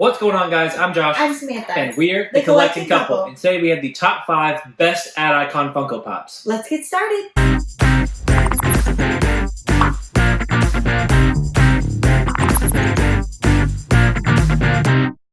What's going on, guys? I'm Josh. I'm Samantha. And we're the Collecting Couple. And today we have the top 5 best Ad Icon Funko Pops. Let's get started.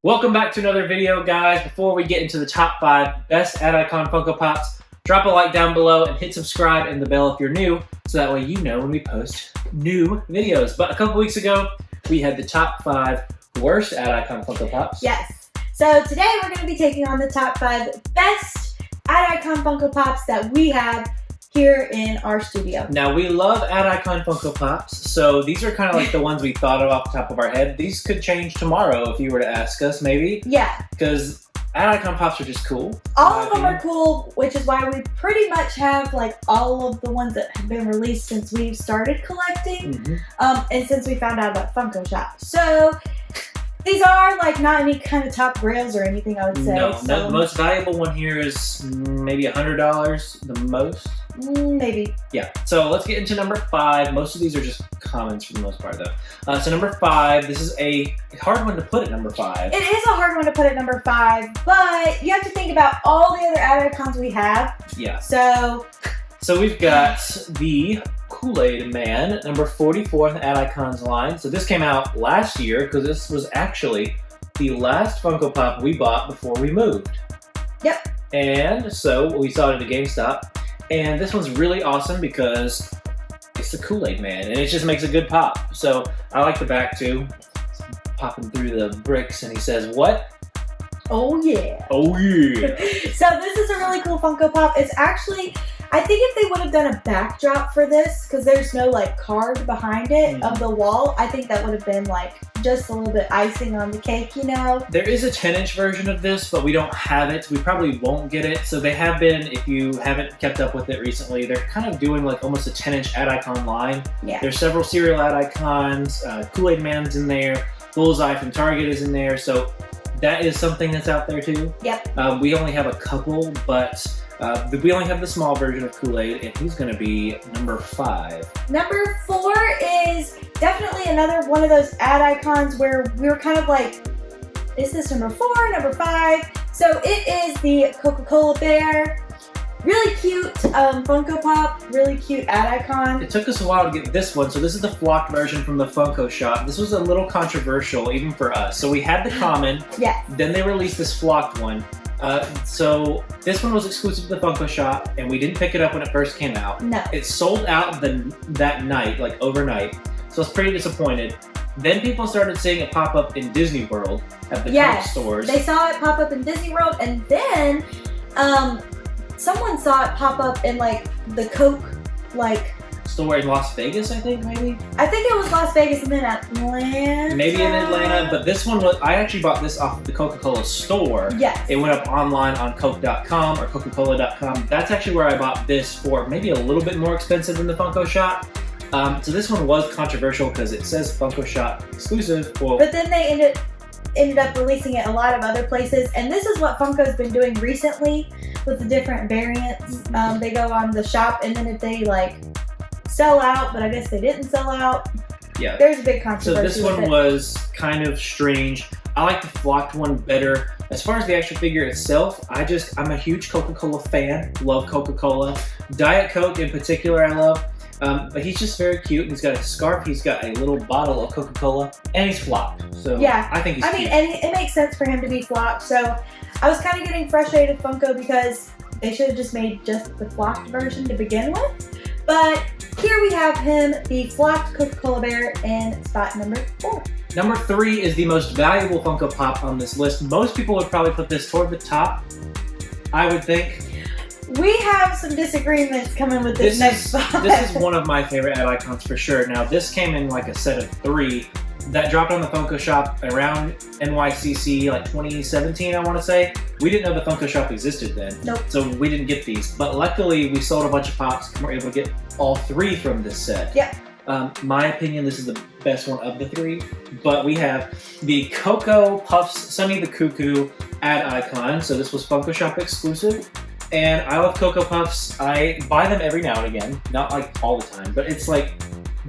Welcome back to another video, guys. Before we get into the top 5 best Ad Icon Funko Pops, drop a like down below and hit subscribe and the bell if you're new, so that way you know when we post new videos. But a couple weeks ago, we had the top 5 worst Ad Icon Funko Pops. Yes. So today we're going to be taking on the top 5 best Ad Icon Funko Pops that we have here in our studio. Now, we love Ad Icon Funko Pops, so these are kind of like the ones we thought of off the top of our head. These could change tomorrow if you were to ask us, maybe. Yeah. Because Ad Icon Pops are just cool. All of them are cool, which is why we pretty much have like all of the ones that have been released since we've started collecting, and since we found out about Funko Shop. So these are like not any kind of top grails or anything, I would say. No, the most valuable one here is maybe $100, the most. Maybe. Yeah, so let's get into number 5. Most of these are just commons for the most part, though. So number 5, this is a hard one to put at number 5. It is a hard one to put at number 5, but you have to think about all the other Ad Icons we have. Yeah. So we've got the Kool-Aid Man, number 44 in the Ad Icons line. So this came out last year, because this was actually the last Funko Pop we bought before we moved. Yep. And so we saw it at a GameStop. And this one's really awesome because it's the Kool-Aid Man, and it just makes a good pop. So I like the back too. Popping through the bricks, and he says, "What? Oh yeah. Oh yeah." So this is a really cool Funko Pop. It's actually, I think if they would have done a backdrop for this, because there's no like card behind it of the wall, I think that would have been like just a little bit icing on the cake, you know? There is a 10-inch version of this, but we don't have it. We probably won't get it. So they have been, if you haven't kept up with it recently, they're kind of doing like almost a 10-inch Ad Icon line. Yeah. There's several cereal Ad Icons, Kool-Aid Man's in there, Bullseye from Target is in there, so that is something that's out there too. Yep. We only have a couple, but we only have the small version of Kool-Aid, and he's going to be number 5. Number 4 is definitely another one of those Ad Icons where we were kind of like, is this number 4, number 5? So it is the Chocula bear. Really cute Funko Pop, really cute Ad Icon. It took us a while to get this one, so this is the flocked version from the Funko Shop. This was a little controversial, even for us. So we had the common, yes. Then they released this flocked one. So this one was exclusive to the Funko Shop, and we didn't pick it up when it first came out. No. It sold out that night, like overnight, so I was pretty disappointed. Then people started seeing it pop up in Disney World at the Coke stores. They saw it pop up in Disney World, and then someone saw it pop up in like the Coke store in Las Vegas, I think, maybe? I think it was Las Vegas and then Atlanta. Maybe in Atlanta, but this one was, I actually bought this off the Coca-Cola store. Yes. It went up online on Coke.com or Coca-Cola.com. That's actually where I bought this for maybe a little bit more expensive than the Funko Shop. So this one was controversial because it says Funko Shop exclusive. Well, but then they ended up releasing it a lot of other places, and this is what Funko's been doing recently with the different variants. They go on the shop, and then if they like sell out, but I guess they didn't sell out. Yeah. There's a big controversy. So this one was kind of strange. I like the flocked one better. As far as the actual figure itself, I'm a huge Coca-Cola fan. Love Coca-Cola. Diet Coke in particular I love. But he's just very cute. He's got a scarf, he's got a little bottle of Coca-Cola, and he's flocked. So yeah, I think he's cute. and it makes sense for him to be flocked. So I was kind of getting frustrated with Funko because they should have just made just the flocked version to begin with. But here we have him, the flocked Coca-Cola bear, in spot number 4. Number 3 is the most valuable Funko Pop on this list. Most people would probably put this toward the top, I would think. We have some disagreements coming with this next spot. This is one of my favorite Ad Icons for sure. Now, this came in like a set of 3 that dropped on the Funko Shop around NYCC, like 2017, I want to say. We didn't know the Funko Shop existed then. Nope. So we didn't get these. But luckily, we sold a bunch of Pops and were able to get all 3 from this set. Yep. My opinion, this is the best one of the 3. But we have the Cocoa Puffs Sunny the Cuckoo Ad Icon. So this was Funko Shop exclusive. And I love Cocoa Puffs. I buy them every now and again. Not like all the time, but it's like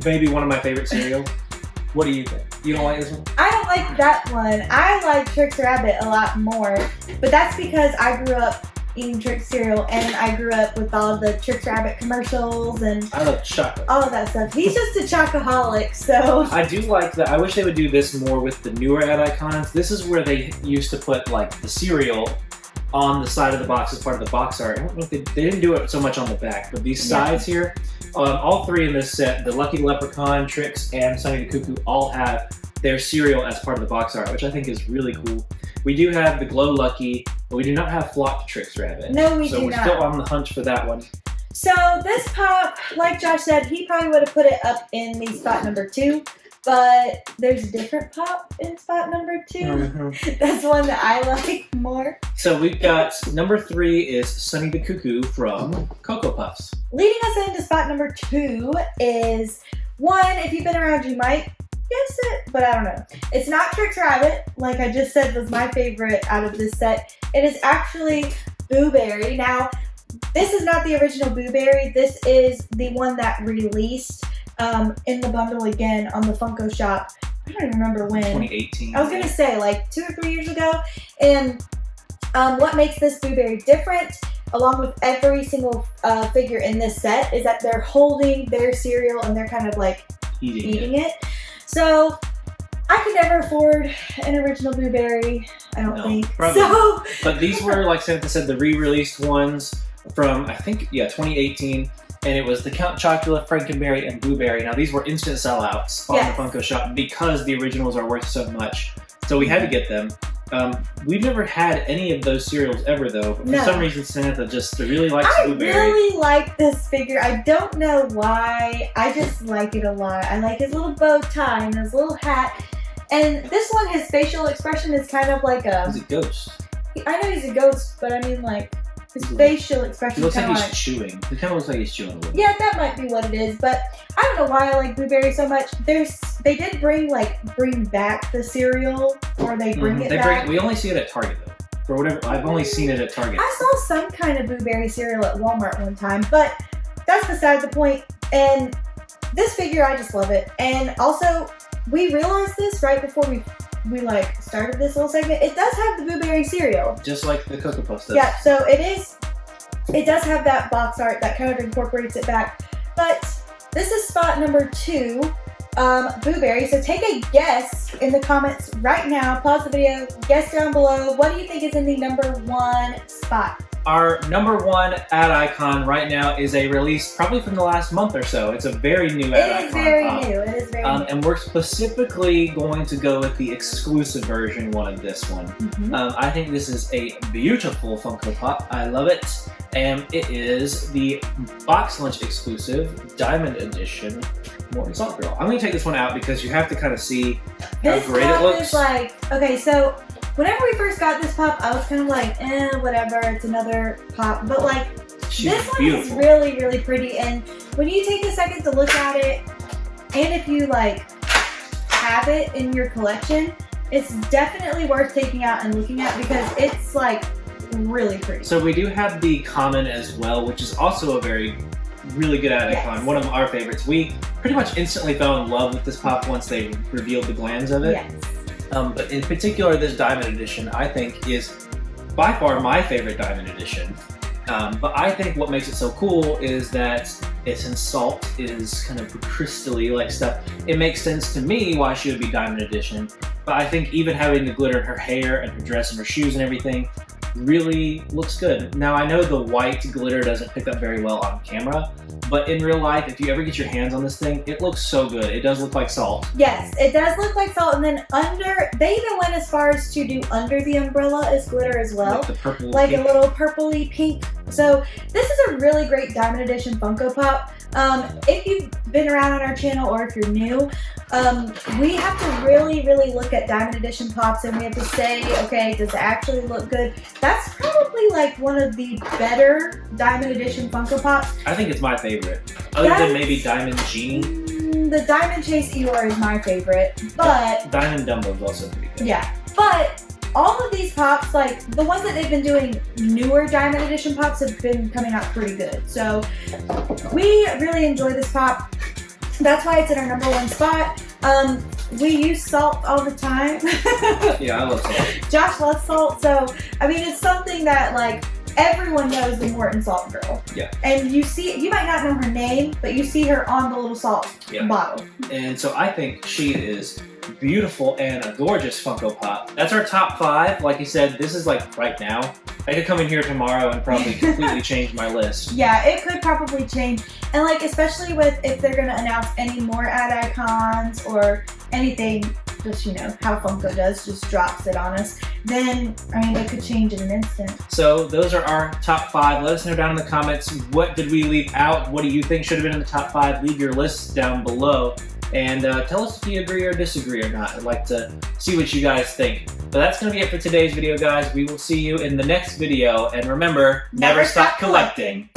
maybe one of my favorite cereals. What do you think? You don't like this one? I don't like that one. I like Trix Rabbit a lot more, but that's because I grew up eating Trix cereal, and I grew up with all the Trix Rabbit commercials and I love chocolate. all of that stuff. He's just a chocoholic, so. I do like that. I wish they would do this more with the newer ad icons. This is where they used to put like the cereal on the side of the box as part of the box art. I don't know if they didn't do it so much on the back, but these sides here, all three in this set, the Lucky Leprechaun, Trix, and Sonny the Cuckoo, all have their cereal as part of the box art, which I think is really cool. We do have the Glow Lucky, but we do not have Flocked Trix Rabbit. No, we so do we're not. still on the hunt for that one. So this pop, like Josh said, he probably would have put it up in the spot number 2, but there's a different pop in spot number 2. Mm-hmm. That's one that I like more. So we've got number 3 is Sonny the Cuckoo from Cocoa Puffs. Leading us into spot number 2 is one, if you've been around, you might guess it, but I don't know. It's not Trix Rabbit, like I just said was my favorite out of this set. It is actually Boo Berry. Now, this is not the original Boo Berry. This is the one that released in the bundle again on the Funko Shop. I don't even remember when. 2018. I was gonna say like 2 or 3 years ago. And what makes this Boo Berry different, along with every single figure in this set, is that they're holding their cereal and they're kind of like eating it. So I could never afford an original Boo Berry, I don't think. Probably. So, but these were, like Samantha said, the re-released ones from, I think, 2018. And it was the Count Chocula, Frankenberry, and Boo Berry. Now, these were instant sellouts on the Funko Shop because the originals are worth so much. So we had to get them. We've never had any of those cereals ever, though. But for some reason, Samantha just really likes Boo Berry. I really like this figure. I don't know why. I just like it a lot. I like his little bow tie and his little hat. And this one, his facial expression is kind of like a... He's a ghost. I know he's a ghost, but I mean, like, his facial expression He looks kind like of he's chewing. It kind of looks like he's chewing a little bit. Yeah, that might be what it is, but I don't know why I like Boo Berry so much. They did bring back the cereal, or they bring it back. We only see it at Target, though. For whatever, I've only seen it at Target. I saw some kind of Boo Berry cereal at Walmart one time, but that's beside the point. And this figure, I just love it. And also, we realized this right before we started this little segment. It does have the Boo Berry cereal, just like the Cocoa Puffs does. Yeah, so it does have that box art that kind of incorporates it back. But this is spot number 2, Boo Berry. So take a guess in the comments right now. Pause the video, guess down below. What do you think is in the number 1 spot? Our number 1 ad icon right now is a release probably from the last month or so. It's a very new ad icon. It is very new. It is very new. And we're specifically going to go with the exclusive version one of this one. I think this is a beautiful Funko Pop. I love it. And it is the Box Lunch exclusive Diamond Edition Morton Salt Girl. I'm going to take this one out because you have to kind of see how great it looks. This pop is like, okay, so whenever we first got this pop, I was kind of like, whatever, it's another pop. But like, this one is really, really pretty. And when you take a second to look at it, and if you like have it in your collection, it's definitely worth taking out and looking at because it's like really pretty. So we do have the common as well, which is also a really good ad icon. One of our favorites. We pretty much instantly fell in love with this pop once they revealed the glands of it. Yes. But in particular, this Diamond Edition, I think, is by far my favorite Diamond Edition. But I think what makes it so cool is that it's in salt, it is kind of crystally like stuff. It makes sense to me why she would be Diamond Edition. But I think even having the glitter in her hair and her dress and her shoes and everything really looks good. Now I know the white glitter doesn't pick up very well on camera, but in real life, if you ever get your hands on this thing, it looks so good. It does look like salt. Yes, it does look like salt, and then they even went as far as to do under the umbrella as glitter as well. Like the purple like pink. A little purpley pink. So this is a really great Diamond Edition Funko Pop. If you've been around on our channel or if you're new, we have to really, really look at Diamond Edition Pops and we have to say, okay, does it actually look good? That's probably like one of the better Diamond Edition Funko Pops. I think it's my favorite. Other than maybe Diamond Genie. The Diamond Chase Eeyore is my favorite, but... Diamond Dumbo's also pretty good. Yeah, but all of these pops, like the ones that they've been doing, newer Diamond Edition pops have been coming out pretty good. So we really enjoy this pop. That's why it's in our number 1 spot. we use salt all the time. Yeah, I love salt. Josh loves salt, so I mean it's something that like everyone knows the Morton Salt Girl. Yeah. And you might not know her name, but you see her on the little salt bottle. And so I think she is beautiful and a gorgeous Funko Pop. That's our top 5. Like you said, this is like right now. I could come in here tomorrow and probably completely change my list. Yeah, it could probably change. And like, especially with if they're going to announce any more ad icons or anything, just, you know, how Funko does, just drops it on us, then, I mean, it could change in an instant. So those are our top 5. Let us know down in the comments, what did we leave out? What do you think should have been in the top 5? Leave your lists down below. And tell us if you agree or disagree or not. I'd like to see what you guys think. But that's going to be it for today's video, guys. We will see you in the next video. And remember, never stop collecting.